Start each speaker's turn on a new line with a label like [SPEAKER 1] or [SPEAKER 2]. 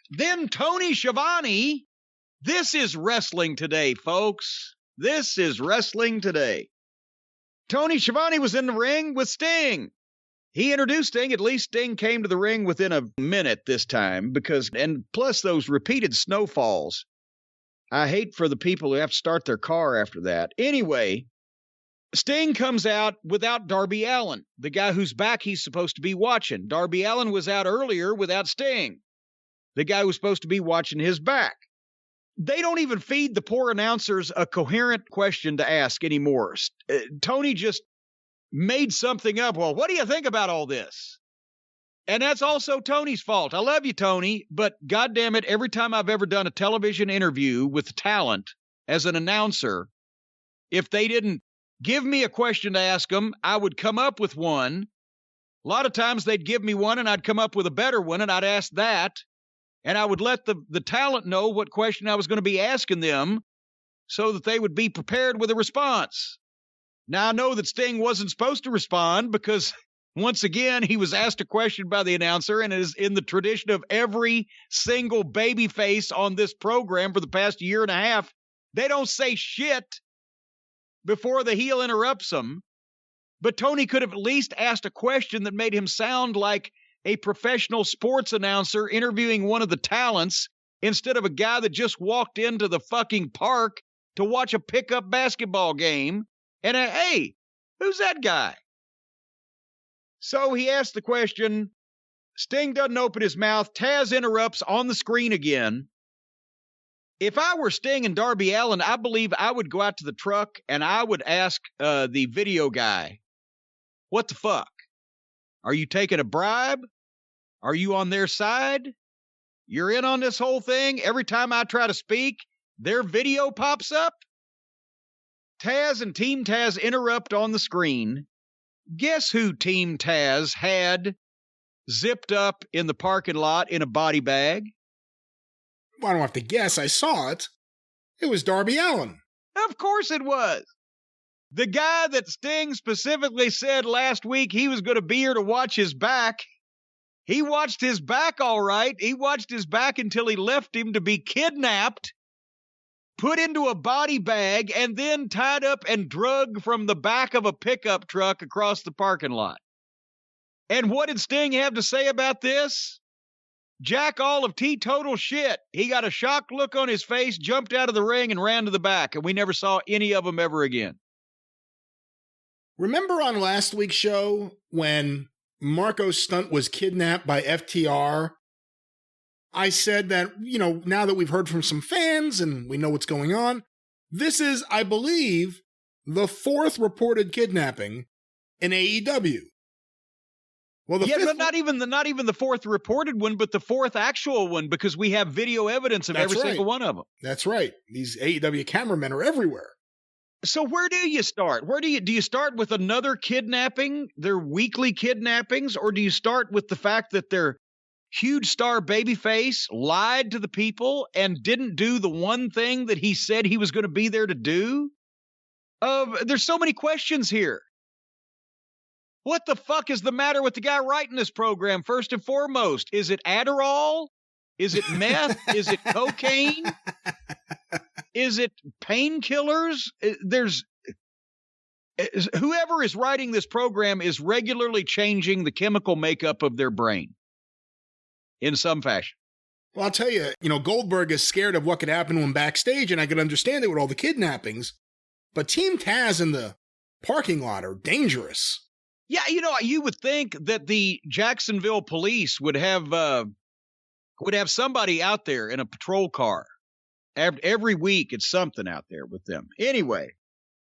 [SPEAKER 1] Then Tony Schiavone. This is Wrestling Today, folks. This is Wrestling Today. Tony Schiavone was in the ring with Sting. He introduced Sting. At least Sting came to the ring within a minute this time and plus those repeated snowfalls. I hate for the people who have to start their car after that. Anyway, Sting comes out without Darby Allin, the guy whose back he's supposed to be watching. Darby Allin was out earlier without Sting, the guy who's supposed to be watching his back. They don't even feed the poor announcers a coherent question to ask anymore. Tony just made something up. Well, what do you think about all this? And that's also Tony's fault. I love you, Tony, but goddamn it, every time I've ever done a television interview with talent as an announcer, if they didn't give me a question to ask them, I would come up with one. A lot of times they'd give me one and I'd come up with a better one and I'd ask that. And I would let the talent know what question I was going to be asking them so that they would be prepared with a response. Now, I know that Sting wasn't supposed to respond because, once again, he was asked a question by the announcer, and it is in the tradition of every single babyface on this program for the past year and a half. They don't say shit before the heel interrupts them. But Tony could have at least asked a question that made him sound like a professional sports announcer interviewing one of the talents instead of a guy that just walked into the fucking park to watch a pickup basketball game. And hey, who's that guy? So he asked the question. Sting doesn't open his mouth. Taz interrupts on the screen again. If I were Sting and Darby Allin, I believe I would go out to the truck and I would ask the video guy, what the fuck? Are you taking a bribe? Are you on their side? You're in on this whole thing? Every time I try to speak, their video pops up? Taz and Team Taz interrupt on the screen. Guess who Team Taz had zipped up in the parking lot in a body bag?
[SPEAKER 2] Well, I don't have to guess. I saw it. It was Darby Allin.
[SPEAKER 1] Of course it was. The guy that Sting specifically said last week he was going to be here to watch his back. He watched his back all right. He watched his back until he left him to be kidnapped, put into a body bag, and then tied up and drugged from the back of a pickup truck across the parking lot. And what did Sting have to say about this? Jack all of teetotal shit. He got a shocked look on his face, jumped out of the ring, and ran to the back, and we never saw any of them ever again.
[SPEAKER 2] Remember on last week's show when Marco Stunt was kidnapped by FTR? I said that, now that we've heard from some fans and we know what's going on, this is, I believe, the fourth reported kidnapping in AEW. Well,
[SPEAKER 1] but not even the fourth reported one, but the fourth actual one, because we have video evidence of every single one of them.
[SPEAKER 2] That's right. These AEW cameramen are everywhere.
[SPEAKER 1] So where do you start? Do you start with another kidnapping, their weekly kidnappings, or do you start with the fact that their huge star babyface lied to the people and didn't do the one thing that he said he was going to be there to do? There's so many questions here. What the fuck is the matter with the guy writing this program, first and foremost? Is it Adderall? Is it meth? Is it cocaine? Is it painkillers? Whoever is writing this program is regularly changing the chemical makeup of their brain in some fashion.
[SPEAKER 2] Well, I'll tell you, Goldberg is scared of what could happen when backstage, and I could understand it with all the kidnappings. But Team Taz in the parking lot are dangerous.
[SPEAKER 1] Yeah, you would think that the Jacksonville police would have somebody out there in a patrol car. Every week, it's something out there with them. Anyway,